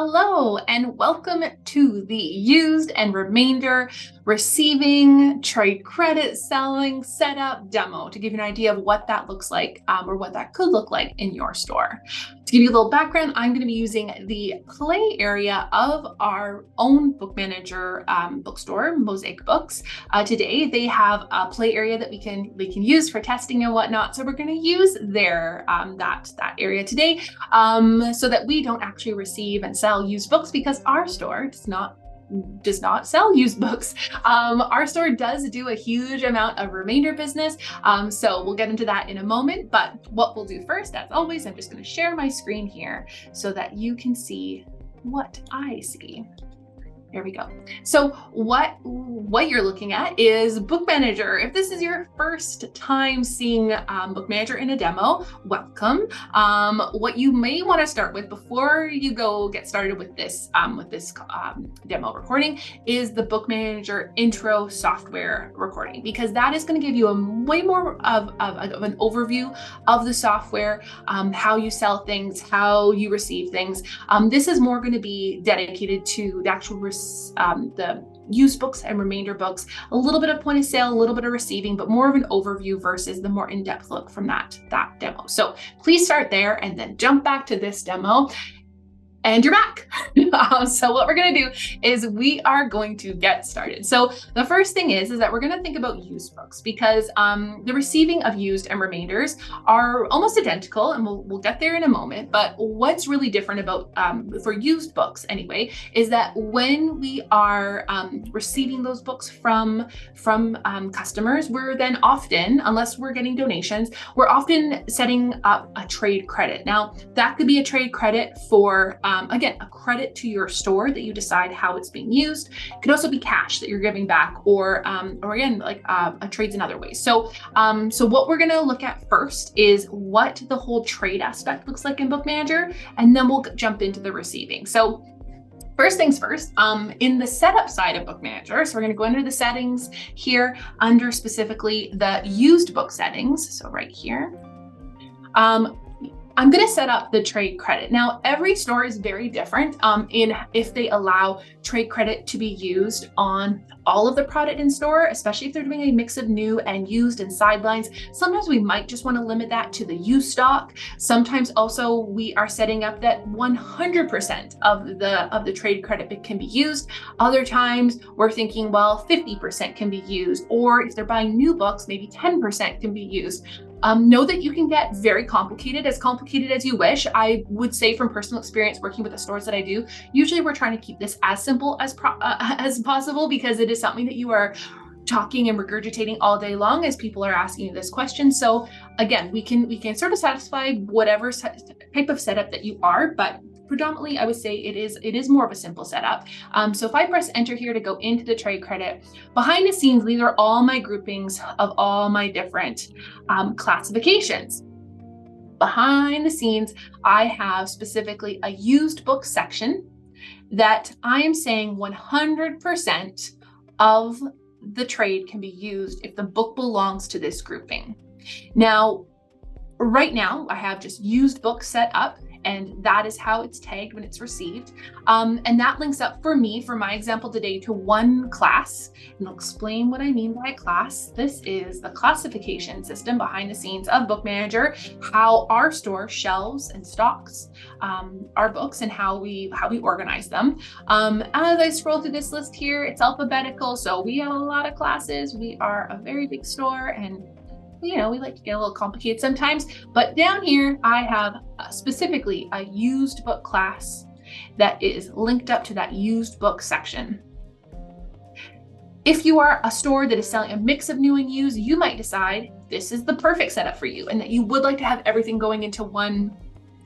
Hello and welcome to the used and remainder receiving trade credit selling setup demo to give you an idea of what that looks like or what that could look like in your store. To give you a little background, I'm going to be using the play area of our own Bookmanager bookstore, Mosaic Books. Today they have a play area that we can use for testing and whatnot. So we're going to use their that area today so that we don't actually receive and sell used books, because our store does not sell used books. Our store does do a huge amount of remainder business. So we'll get into that in a moment. But what we'll do first, as always, I'm just going to share my screen here so that you can see what I see. There we go. So what you're looking at is Bookmanager. If this is your first time seeing Bookmanager in a demo, welcome. What you may want to start with before you get started with this demo recording is the Bookmanager intro software recording, because that is going to give you a way more of an overview of the software, how you sell things, how you receive things. This is more going to be dedicated to the actual the used books and remainder books, a little bit of point of sale, a little bit of receiving, but more of an overview versus the more in-depth look from that demo. So please start there and then jump back to this demo. And you're back. So what we're going to do is we are going to get started. So the first thing is that we're going to think about used books, because the receiving of used and remainders are almost identical, and we'll get there in a moment. But what's really different about for used books anyway is that when we are receiving those books from customers, we're then often, unless we're getting donations, we're often setting up a trade credit. Now that could be a trade credit for again, a credit to your store that you decide how it's being used. It could also be cash that you're giving back, or again, like a trades in other ways. So what we're going to look at first is what the whole trade aspect looks like in Bookmanager, and then we'll jump into the receiving. So first things first, in the setup side of Bookmanager, so we're going to go under the settings here, under specifically the used book settings. So right here. I'm going to set up the trade credit. Now, every store is very different in if they allow trade credit to be used on all of the product in store, especially if they're doing a mix of new and used and sidelines. Sometimes we might just want to limit that to the used stock. Sometimes also we are setting up that 100% of the trade credit can be used. Other times we're thinking, well, 50% can be used, or if they're buying new books, maybe 10% can be used. Know that you can get very complicated as you wish. I would say from personal experience working with the stores that I do, usually we're trying to keep this as simple as possible, because it is something that you are talking and regurgitating all day long as people are asking you this question. So again, we can sort of satisfy whatever type of setup that you are, but predominantly I would say it is more of a simple setup. So if I press enter here to go into the trade credit, behind the scenes, these are all my groupings of all my different classifications. Behind the scenes, I have specifically a used book section that I am saying 100% of the trade can be used if the book belongs to this grouping. Now, right now I have just used books set up, and that is how it's tagged when it's received. And that links up for me, for my example today, to one class. And I'll explain what I mean by class. This is the classification system behind the scenes of Bookmanager, how our store shelves and stocks our books and how we organize them. As I scroll through this list here, it's alphabetical. So we have a lot of classes. We are a very big store, and we like to get a little complicated sometimes, but down here I have specifically a used book class that is linked up to that used book section. If you are a store that is selling a mix of new and used, you might decide this is the perfect setup for you, and that you would like to have everything going into one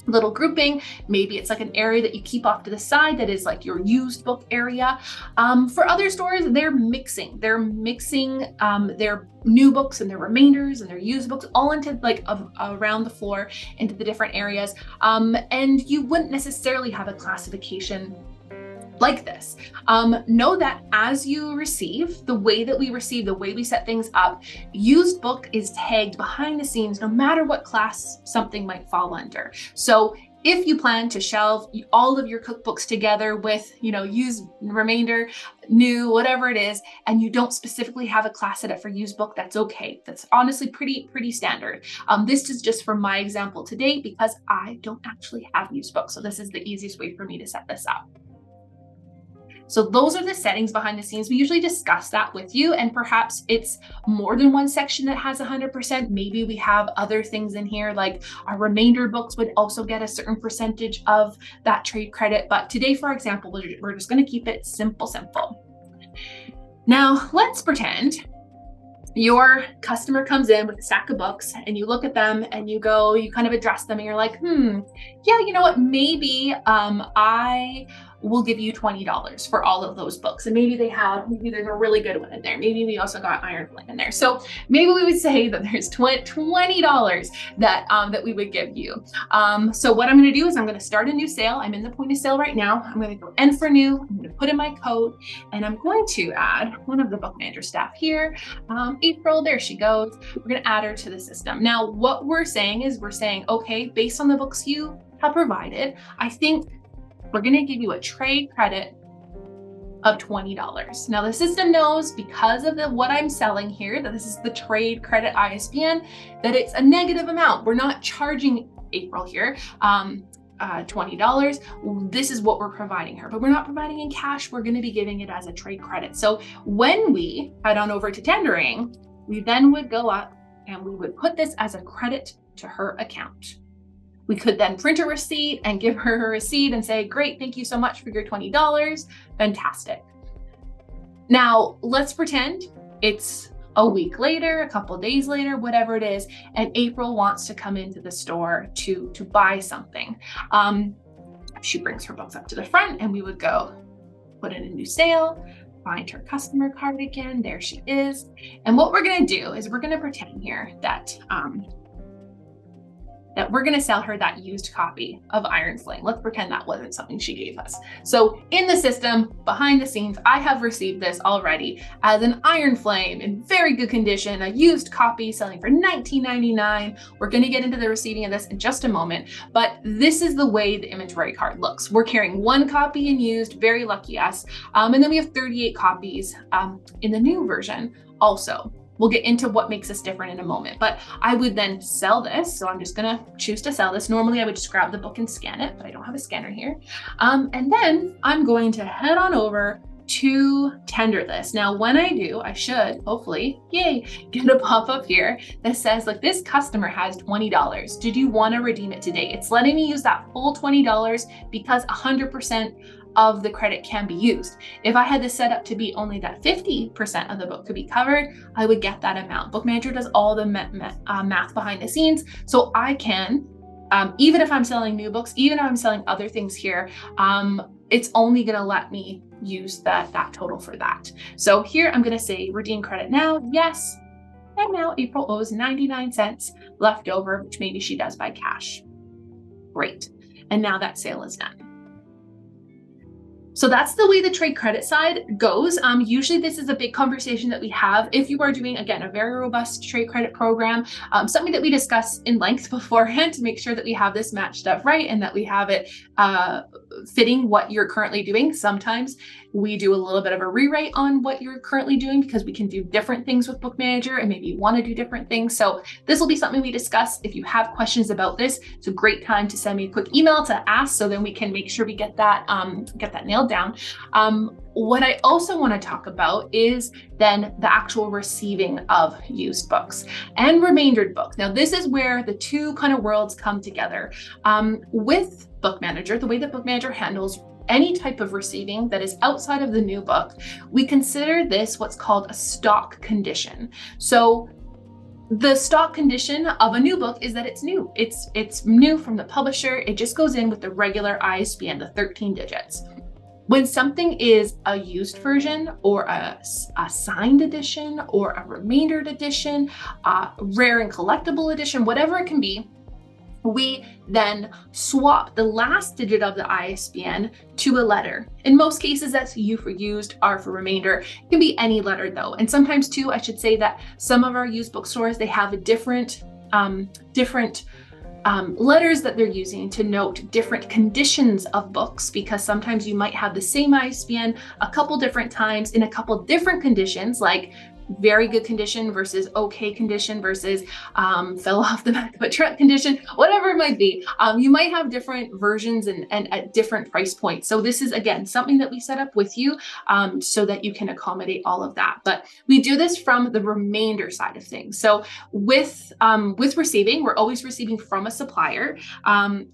little grouping. Maybe it's like an area that you keep off to the side that is like your used book area. For other stores, they're mixing their new books and their remainders and their used books all into like around the floor into the different areas. And you wouldn't necessarily have a classification like this. Know that as you receive, the way we set things up, used book is tagged behind the scenes, no matter what class something might fall under. So if you plan to shelve all of your cookbooks together with, used, remainder, new, whatever it is, and you don't specifically have a class set up for used book, that's okay. That's honestly pretty standard. This is just for my example today because I don't actually have used books. So this is the easiest way for me to set this up. So those are the settings behind the scenes. We usually discuss that with you, and perhaps it's more than one section that has 100%. Maybe we have other things in here, like our remainder books would also get a certain percentage of that trade credit. But today, for example, we're just going to keep it simple. Now, let's pretend your customer comes in with a stack of books and you look at them and you kind of address them and you're like, yeah, you know what, maybe I will give you $20 for all of those books. And maybe there's a really good one in there. Maybe we also got Iron Flame in there. So maybe we would say that there's $20 that we would give you. So what I'm going to do is I'm going to start a new sale. I'm in the point of sale right now. I'm going to go end for new. I'm going to put in my code, and I'm going to add one of the Bookmanager staff here. April, there she goes. We're going to add her to the system. Now, what we're saying is okay, based on the books you have provided, I think we're going to give you a trade credit of $20. Now the system knows, because of what I'm selling here, that this is the trade credit ISBN, that it's a negative amount. We're not charging April here $20. This is what we're providing her, but we're not providing in cash. We're going to be giving it as a trade credit. So when we head on over to tendering, we then would go up and we would put this as a credit to her account. We could then print a receipt and give her receipt and say, great, thank you so much for your $20. Fantastic. Now let's pretend it's a week later, a couple of days later, whatever it is, and April wants to come into the store to buy something. She brings her books up to the front and we would go put in a new sale, find her customer card again. There she is. And what we're going to do is we're going to pretend here that we're going to sell her that used copy of Iron Flame. Let's pretend that wasn't something she gave us. So in the system, behind the scenes, I have received this already as an Iron Flame in very good condition, a used copy selling for $19.99. We're going to get into the receiving of this in just a moment, but this is the way the inventory card looks. We're carrying one copy in used, very lucky us. And then we have 38 copies in the new version also. We'll get into what makes us different in a moment, but I would then sell this. So I'm just gonna choose to sell this. Normally I would just grab the book and scan it, but I don't have a scanner here. And then I'm going to head on over to tender this. Now, when I do, I should hopefully, yay, get a pop-up here that says, like, this customer has $20. Did you want to redeem it today? It's letting me use that full $20 because 100% of the credit can be used. If I had this set up to be only that 50% of the book could be covered, I would get that amount. Bookmanager does all the math behind the scenes, so I can, even if I'm selling new books, even if I'm selling other things here, it's only going to let me use that total for that. So here I'm going to say redeem credit now. Yes. And now April owes 99 cents left over, which maybe she does by cash. Great. And now that sale is done. So that's the way the trade credit side goes. Usually this is a big conversation that we have if you are doing, again, a very robust trade credit program, something that we discuss in length beforehand to make sure that we have this matched up right and that we have it fitting what you're currently doing. Sometimes we do a little bit of a rewrite on what you're currently doing because we can do different things with Bookmanager and maybe you want to do different things. So this will be something we discuss. If you have questions about this, it's a great time to send me a quick email to ask, so then we can make sure we get that nailed down. What I also want to talk about is then the actual receiving of used books and remaindered books. Now, this is where the two kind of worlds come together. With Bookmanager, the way that Bookmanager handles any type of receiving that is outside of the new book, we consider this what's called a stock condition. So the stock condition of a new book is that it's new. It's new from the publisher. It just goes in with the regular ISBN, the 13 digits. When something is a used version or a signed edition or a remaindered edition, rare and collectible edition, whatever it can be, we then swap the last digit of the ISBN to a letter. In most cases, that's U for used, R for remainder. It can be any letter though. And sometimes too, I should say that some of our used bookstores, they have a different letters that they're using to note different conditions of books, because sometimes you might have the same ISBN a couple different times in a couple different conditions, like very good condition versus okay condition versus fell off the back of a truck condition, whatever it might be. You might have different versions and at different price points. So this is, again, something that we set up with you so that you can accommodate all of that. But we do this from the remainder side of things. So with receiving, we're always receiving from a supplier.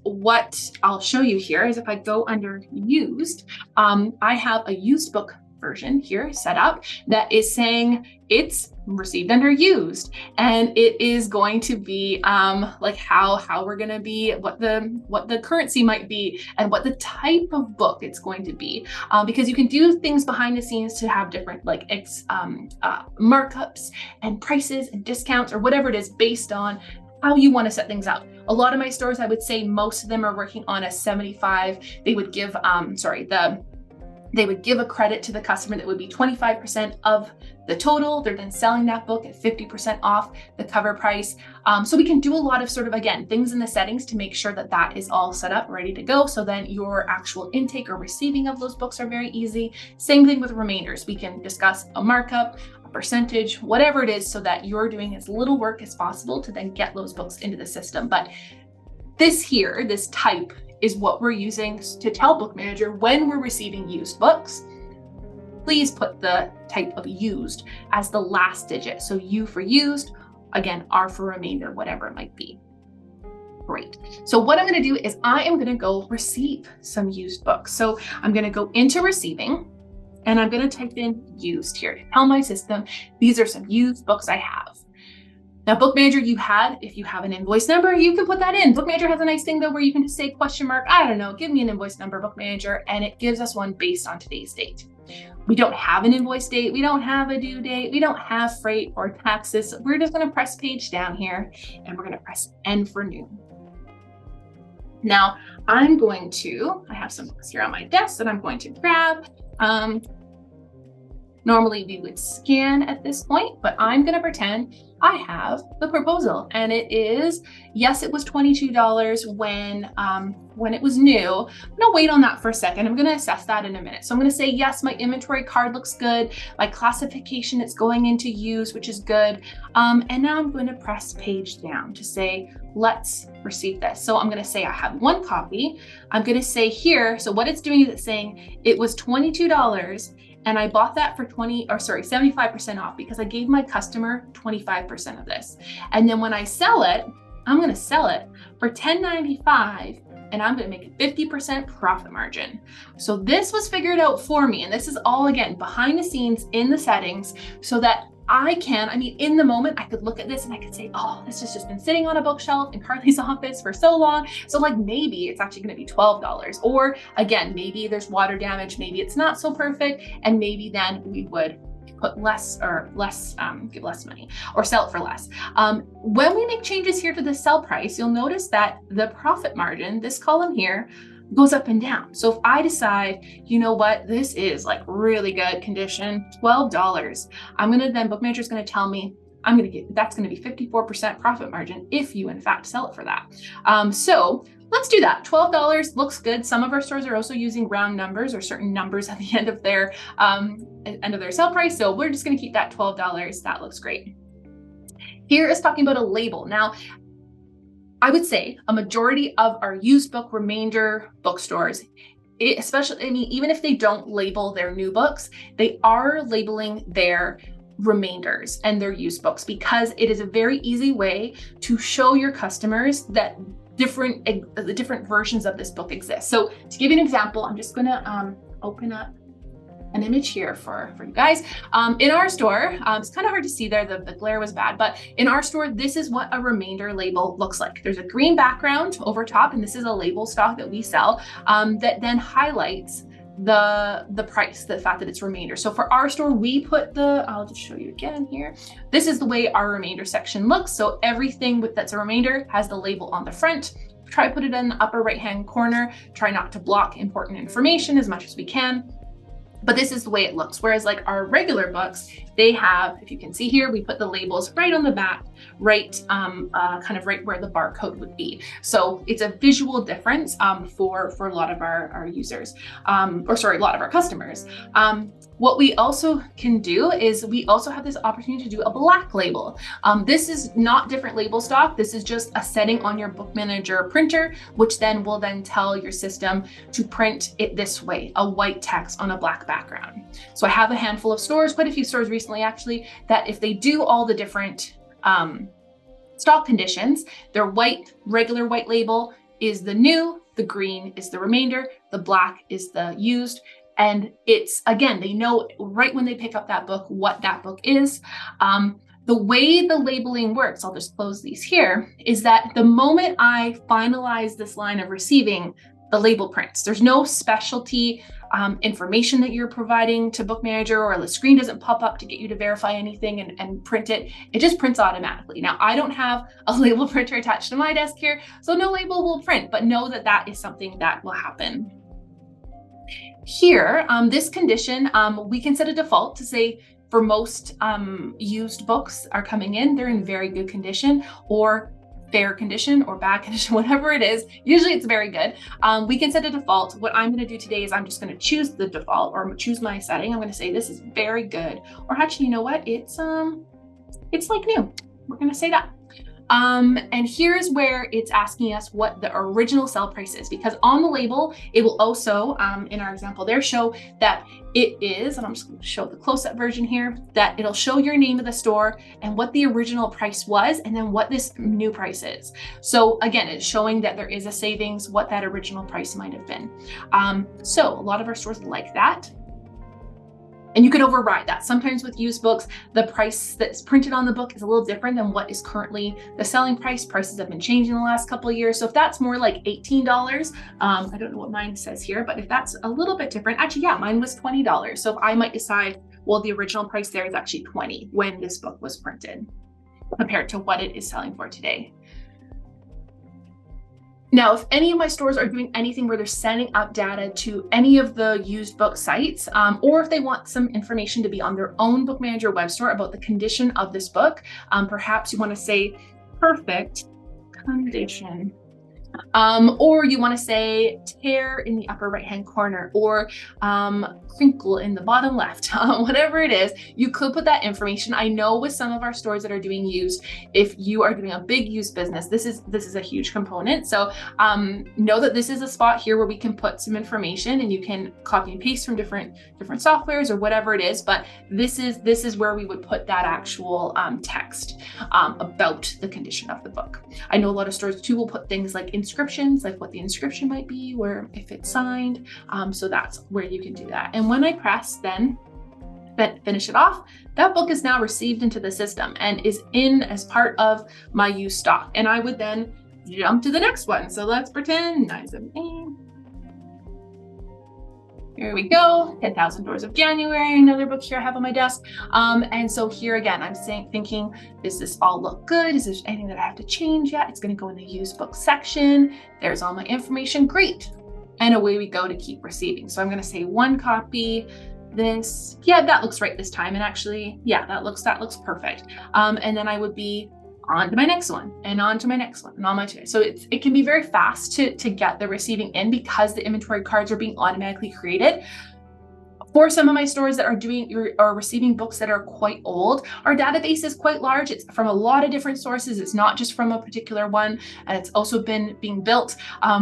What I'll show you here is if I go under used, I have a used book version here set up that is saying it's received under used, and it is going to be like how we're going to be, what the currency might be, and what the type of book it's going to be, because you can do things behind the scenes to have different like markups and prices and discounts or whatever it is based on how you want to set things up. A lot of my stores, I would say most of them are working on a 75. They would give they would give a credit to the customer that would be 25% of the total. They're then selling that book at 50% off the cover price. So we can do a lot of sort of, again, things in the settings to make sure that that is all set up, ready to go. So then your actual intake or receiving of those books are very easy. Same thing with remainders. We can discuss a markup, a percentage, whatever it is, so that you're doing as little work as possible to then get those books into the system. But this here, this type, is what we're using to tell Bookmanager when we're receiving used books. Please put the type of used as the last digit. So U for used, again, R for remainder, whatever it might be. Great. So what I'm going to do is I am going to go receive some used books. So I'm going to go into receiving and I'm going to type in used here to tell my system these are some used books I have. Now, Bookmanager, if you have an invoice number, you can put that in. Bookmanager has a nice thing though, where you can just say question mark, I don't know, give me an invoice number, Bookmanager, and it gives us one based on today's date. We don't have an invoice date. We don't have a due date. We don't have freight or taxes. We're just going to press page down here and we're going to press N for new. Now I have some books here on my desk that I'm going to grab. Normally we would scan at this point, but I'm going to pretend I have the proposal, and it is, yes, it was $22 when it was new. I'm gonna wait on that for a second. I'm gonna assess that in a minute. So I'm gonna say, yes, my inventory card looks good. My classification, it's going into use, which is good. And now I'm gonna press page down to say, let's receive this. So I'm gonna say I have one copy. I'm gonna say here, so what it's doing is it's saying it was $22 and I bought that for 75% off because I gave my customer 25% of this. And then when I sell it, I'm gonna sell it for $10.95 and I'm gonna make a 50% profit margin. So this was figured out for me. And this is all, again, behind the scenes in the settings so that in the moment, I could look at this and I could say, oh, this has just been sitting on a bookshelf in Carley's office for so long. So like maybe it's actually going to be $12. Or again, maybe there's water damage, maybe it's not so perfect. And maybe then we would put give less money or sell it for less. When we make changes here to the sell price, you'll notice that the profit margin, this column here, goes up and down. So if I decide, you know what, this is like really good condition, $12, Bookmanager is going to tell me that's going to be 54% profit margin if you in fact sell it for that. So let's do that. $12 looks good. Some of our stores are also using round numbers or certain numbers at the end of their sell price. So we're just going to keep that $12. That looks great. Here is talking about a label. Now, I would say a majority of our used book remainder bookstores, even if they don't label their new books, they are labeling their remainders and their used books because it is a very easy way to show your customers that the different versions of this book exist. So to give you an example, I'm just going to open up an image here for you guys. In our store, it's kind of hard to see there, the glare was bad, but in our store, this is what a remainder label looks like. There's a green background over top, and this is a label stock that we sell that then highlights the price, the fact that it's remainder. So for our store, we put I'll just show you again here. This is the way our remainder section looks. So everything that's a remainder has the label on the front. Try to put it in the upper right-hand corner. Try not to block important information as much as we can. But this is the way it looks. Whereas like our regular books, they have, if you can see here, we put the labels right on the back, right, kind of right where the barcode would be. So it's a visual difference for a lot of our users, or sorry, a lot of our customers. What we also can do is we also have this opportunity to do a black label. This is not different label stock. This is just a setting on your Bookmanager printer, which then will then tell your system to print it this way, a white text on a black background. So I have a handful of stores, quite a few stores recently actually, that if they do all the different stock conditions, their white, regular white label is the new, the green is the remainder, the black is the used. And it's, again, they know right when they pick up that book, what that book is. The way the labeling works, I'll just close these here, is that the moment I finalize this line of receiving, the label prints. There's no specialty information that you're providing to Bookmanager, or the screen doesn't pop up to get you to verify anything and print it. It just prints automatically. Now, I don't have a label printer attached to my desk here, so no label will print, but know that that is something that will happen. Here, this condition, we can set a default to say for most used books are coming in, they're in very good condition, or fair condition, or bad condition, whatever it is. Usually it's very good. We can set a default. What I'm going to do today is I'm just going to choose the default, or choose my setting. I'm going to say this is very good, or actually, you know what? It's like new. We're going to say that. And here's where it's asking us what the original sell price is, because on the label, it will also, in our example there, show that it is, and I'm just going to show the close-up version here, that it'll show your name of the store and what the original price was, and then what this new price is. So again, it's showing that there is a savings, what that original price might have been. So a lot of our stores like that. And you could override that. Sometimes with used books, the price that's printed on the book is a little different than what is currently the selling price. Prices have been changing in the last couple of years. So if that's more like $18, I don't know what mine says here, but if that's a little bit different, actually, yeah, mine was $20. So if I might decide, well, the original price there is actually $20 when this book was printed, compared to what it is selling for today. Now, if any of my stores are doing anything where they're sending up data to any of the used book sites, or if they want some information to be on their own Bookmanager web store about the condition of this book, perhaps you want to say perfect condition. Or you want to say tear in the upper right-hand corner, or crinkle in the bottom left, whatever it is, you could put that information. I know with some of our stores that are doing used, if you are doing a big used business, this is a huge component. So know that this is a spot here where we can put some information, and you can copy and paste from different softwares or whatever it is. But this is where we would put that actual text about the condition of the book. I know a lot of stores too will put things like inscriptions, like what the inscription might be, where if it's signed. So that's where you can do that. And when I press then finish it off, that book is now received into the system and is in as part of my used stock. And I would then jump to the next one. So let's pretend 978. Here we go, 10,000 Doors of January, another book here I have on my desk. And so here again, I'm thinking, does this all look good? Is there anything that I have to change yet? It's gonna go in the used book section. There's all my information, great. And away we go to keep receiving. So I'm gonna say one copy, this, yeah, that looks right this time. And actually, yeah, that looks perfect. And then I would be on to my next one, and on to my next one, and on my two. So it can be very fast to get the receiving in, because the inventory cards are being automatically created. For some of my stores that are receiving books that are quite old, our database is quite large. It's from a lot of different sources. It's not just from a particular one, and it's also been being built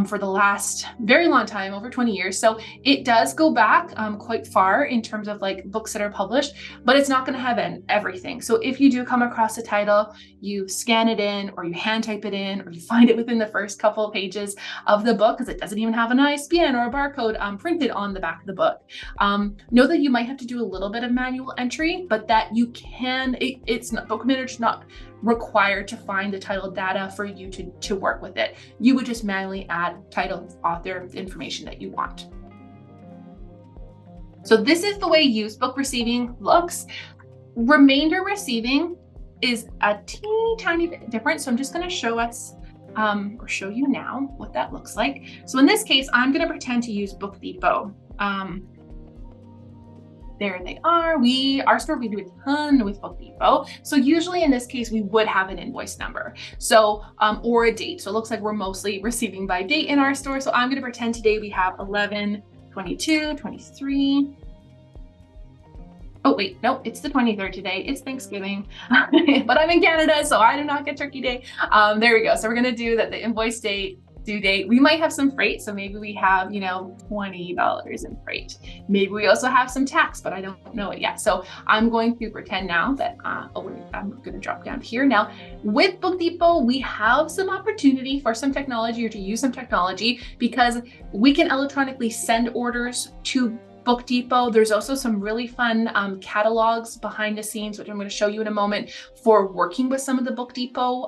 for the last very long time, over 20 years. So it does go back quite far in terms of like books that are published, but it's not going to have everything. So if you do come across a title, you scan it in, or you hand type it in, or you find it within the first couple of pages of the book, because it doesn't even have an ISBN or a barcode printed on the back of the book. Know that you might have to do a little bit of manual entry, but that you can, it's not, Bookmanager's not required to find the title data for you to work with it. You would just manually add title, author, information that you want. So this is the way used book receiving looks. Remainder receiving is a teeny tiny bit different. So I'm just going to show us or show you now what that looks like. So in this case, I'm going to pretend to use Book Depot. There they are. Our store, we do a ton with Book Depot. So usually in this case, we would have an invoice number. So, or a date. So it looks like we're mostly receiving by date in our store. So I'm going to pretend today we have 11, 22, 23. Oh, wait, nope, it's the 23rd today. It's Thanksgiving, but I'm in Canada, so I do not get Turkey Day. There we go. So we're going to do that, the invoice date, due date. We might have some freight. So maybe we have, $20 in freight. Maybe we also have some tax, but I don't know it yet. So I'm going to pretend now that, I'm going to drop down here. Now with Book Depot, we have some opportunity for some technology or to use some technology because we can electronically send orders to Book Depot. There's also some really fun catalogs behind the scenes, which I'm going to show you in a moment, for working with some of the Book Depot,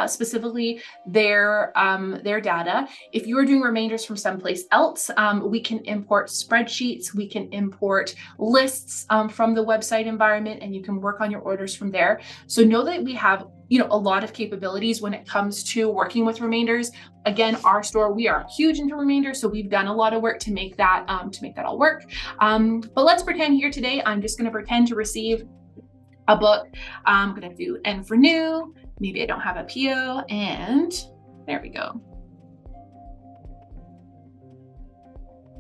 specifically their data. If you are doing remainders from someplace else, we can import spreadsheets, we can import lists from the website environment, and you can work on your orders from there. So know that we have a lot of capabilities when it comes to working with remainders. Again, our store, we are huge into remainders, so we've done a lot of work to make that all work. But let's pretend here today, I'm just going to pretend to receive a book. I'm going to do N for new. Maybe I don't have a PO, and there we go.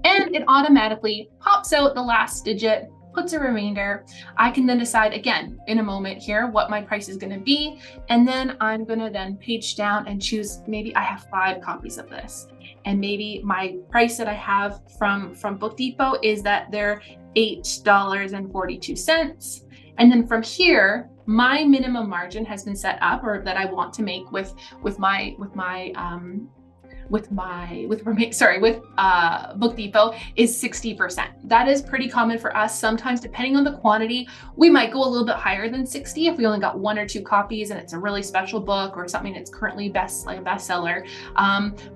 And it automatically pops out the last digit, puts a remainder. I can then decide again in a moment here what my price is going to be. And then I'm going to then page down and choose, maybe I have 5 copies of this. And maybe my price that I have from Book Depot is that they're $8.42. And then from here, my minimum margin has been set up, or that I want to make with Book Depot is 60%. That is pretty common for us. Sometimes, depending on the quantity, we might go a little bit higher than 60 if we only got 1 or 2 copies and it's a really special book or something that's currently a bestseller.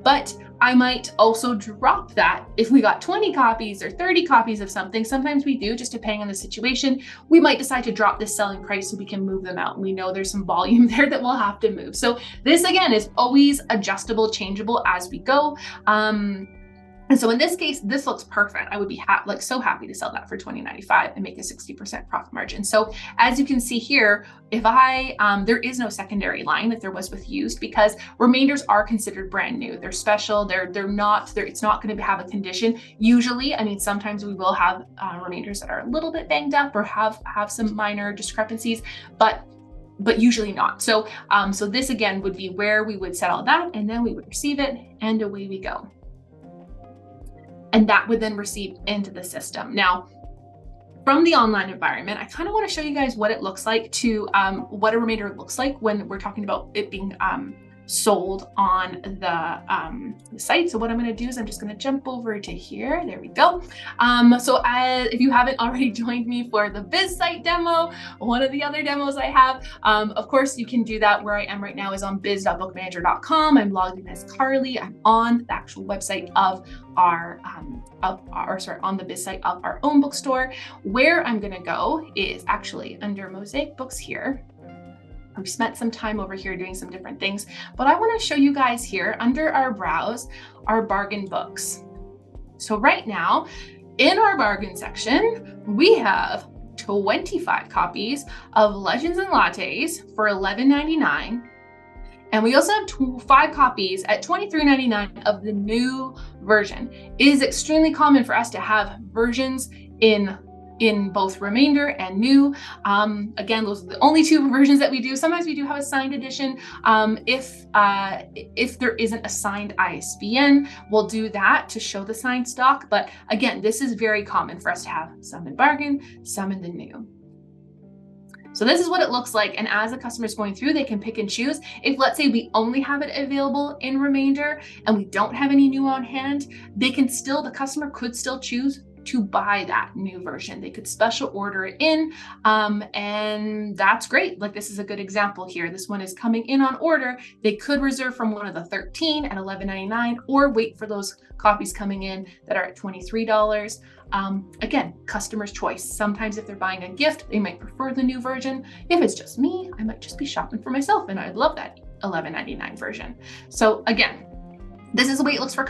But I might also drop that if we got 20 copies or 30 copies of something. Sometimes we do, just depending on the situation. We might decide to drop this selling price so we can move them out. And we know there's some volume there that we'll have to move. So this, again, is always adjustable, changeable as we go. And so in this case, this looks perfect. I would be so happy to sell that for $20.95 and make a 60% profit margin. So as you can see here, if there is no secondary line like there was with used, because remainders are considered brand new. They're special. It's not going to have a condition. Usually, sometimes we will have remainders that are a little bit banged up or have some minor discrepancies, but usually not. So this again would be where we would set all that, and then we would receive it, and away we go. And that would then receive into the system. Now, from the online environment, I kind of want to show you guys what it looks like what a remainder looks like when we're talking about it being sold on the site. So what I'm going to do is I'm just going to jump over to here. There we go. If you haven't already joined me for the Biz site demo, one of the other demos I have, of course, you can do that. Where I am right now is on biz.bookmanager.com. I'm logged in as Carley. I'm on the actual website of on the Biz site of our own bookstore. Where I'm going to go is actually under Mosaic Books here. We've spent some time over here doing some different things, but I want to show you guys here under our browse, our bargain books. So right now in our bargain section, we have 25 copies of Legends and Lattes for $11.99. And we also have 5 copies at $23.99 of the new version. It is extremely common for us to have versions in both remainder and new. Again, those are the only 2 versions that we do. Sometimes we do have a signed edition. If there isn't a signed ISBN, we'll do that to show the signed stock. But again, this is very common for us to have some in bargain, some in the new. So this is what it looks like. And as a customer is going through, they can pick and choose. If, let's say, we only have it available in remainder and we don't have any new on hand, the customer could still choose to buy that new version. They could special order it in, and that's great. Like, this is a good example here. This one is coming in on order. They could reserve from one of the 13 at $11.99 or wait for those copies coming in that are at $23. Again, customer's choice. Sometimes if they're buying a gift, they might prefer the new version. If it's just me, I might just be shopping for myself and I'd love that $11.99 version. So again, This is a wait list for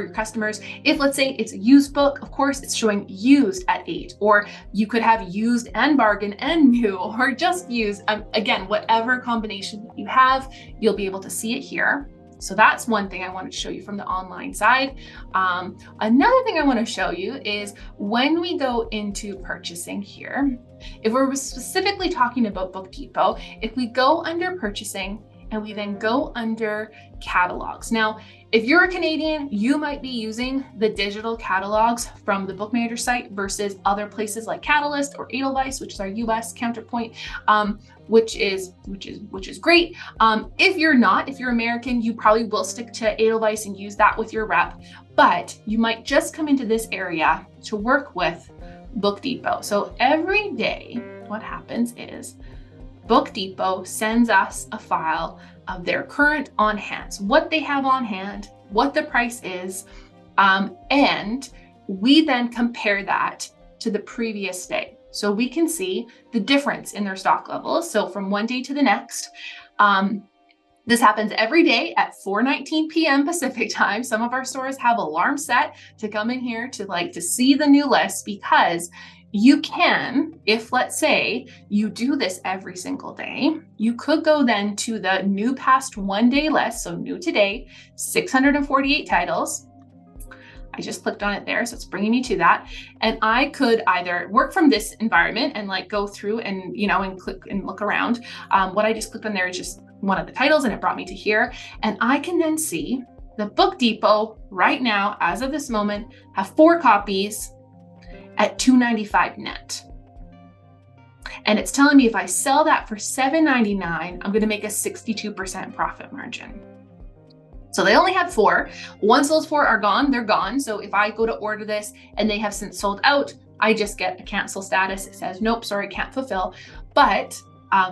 your customers. If, let's say, it's a used book, of course it's showing used at 8, or you could have used and bargain and new, or just used. Again, whatever combination that you have, you'll be able to see it here. So that's one thing I wanted to show you from the online side. Another thing I want to show you is when we go into purchasing here, if we're specifically talking about Book Depot, if we go under purchasing and we then go under catalogs. Now, if you're a Canadian, you might be using the digital catalogs from the Bookmanager site versus other places like Catalyst or Edelweiss, which is our US counterpoint, which is great. If you're not, if you're American, you probably will stick to Edelweiss and use that with your rep, but you might just come into this area to work with Book Depot. So every day, what happens is Book Depot sends us a file of their current on hands, what they have on hand, what the price is, and we then compare that to the previous day. So we can see the difference in their stock levels. So from one day to the next, this happens every day at 4:19 p.m. Pacific time. Some of our stores have alarms set to come in here to see the new list, because you can, if let's say you do this every single day, you could go then to the new past 1 day list. So new today, 648 titles. I just clicked on it there, so it's bringing me to that. And I could either work from this environment and go through and, and click and look around. What I just clicked on there is just one of the titles and it brought me to here. And I can then see the Book Depot right now, as of this moment, have 4 copies at $2.95 net. And it's telling me if I sell that for $7.99, I'm going to make a 62% profit margin. So they only had 4. Once those 4 are gone, they're gone. So if I go to order this and they have since sold out, I just get a cancel status. It says, nope, sorry, can't fulfill. But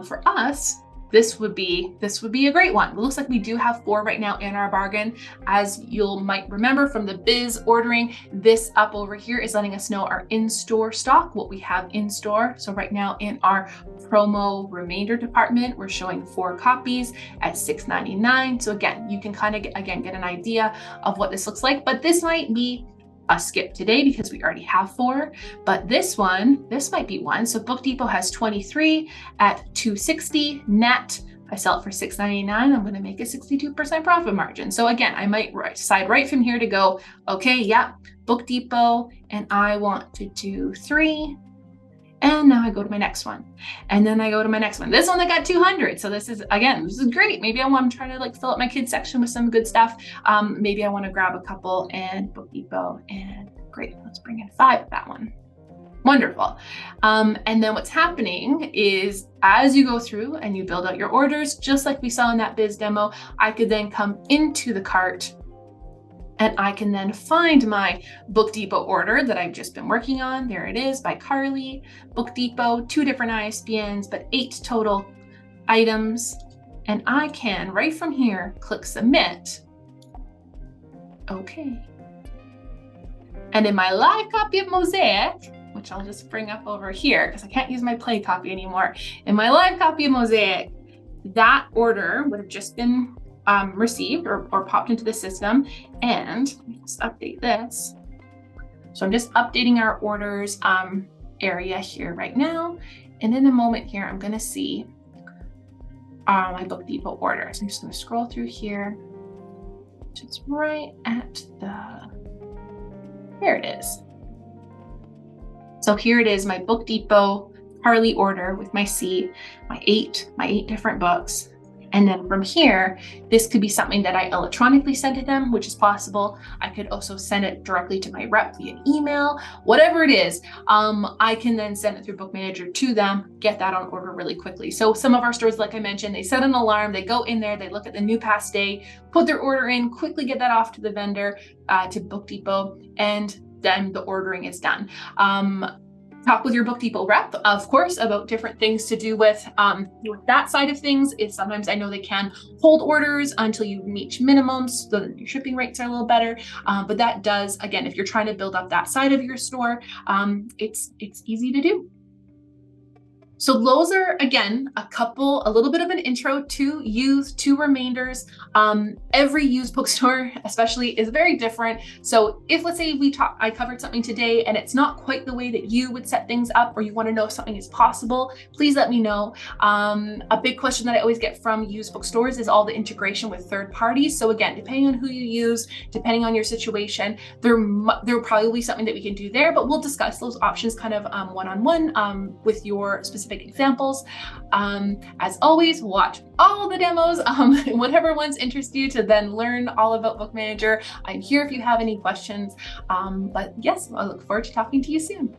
for us, this would be a great one. It looks like we do have 4 right now in our bargain. As you might remember from the biz ordering, this up over here is letting us know our in-store stock, what we have in store. So right now in our promo remainder department, we're showing 4 copies at $6.99. So again, you can kind of get an idea of what this looks like, but this might be a skip today because we already have 4, but this might be one. So Book Depot has 23 at $2.60 net. If I sell it for $6.99, I'm going to make a 62% profit margin. So again, I might decide right from here to go, okay, yeah, Book Depot, and I want to do 3. And now I go to my next one. And then I go to my next one. This one that got 200. So this is great. Maybe I want to try to fill up my kids section with some good stuff. Maybe I want to grab a couple and Book Depot, and great. Let's bring in 5 of that one. Wonderful. And then what's happening is as you go through and you build out your orders, just like we saw in that biz demo, I could then come into the cart and I can then find my Book Depot order that I've just been working on. There it is by Carley, Book Depot, 2 different ISBNs, but 8 total items. And I can, right from here, click submit. Okay. And in my live copy of Mosaic, which I'll just bring up over here because I can't use my play copy anymore. In my live copy of Mosaic, that order would have just been received or popped into the system. And let me just update this. So I'm just updating our orders area here right now. And in a moment here, I'm going to see my Book Depot order. So I'm just going to scroll through here. It's right at there it is. So here it is, my Book Depot Carley order with my C, my eight different books. And then from here, this could be something that I electronically send to them, which is possible. I could also send it directly to my rep via email, whatever it is. I can then send it through Bookmanager to them, get that on order really quickly. So some of our stores, like I mentioned, they set an alarm, they go in there, they look at the new past day, put their order in, quickly get that off to the vendor, to Book Depot, and then the ordering is done. Talk with your Book Depot rep, of course, about different things to do with that side of things. Is sometimes I know they can hold orders until you reach minimums so that your shipping rates are a little better. But that does, again, if you're trying to build up that side of your store, it's easy to do. So those are, again, a little bit of an intro to used, to remainders. Every used bookstore especially is very different. So if, let's say I covered something today and it's not quite the way that you would set things up, or you want to know if something is possible, please let me know. A big question that I always get from used bookstores is all the integration with third parties. So again, depending on who you use, depending on your situation, there will probably be something that we can do there, but we'll discuss those options kind of one-on-one with your specific examples. As always, watch all the demos, whatever ones interest you to then learn all about Bookmanager. I'm here if you have any questions. But yes, I look forward to talking to you soon.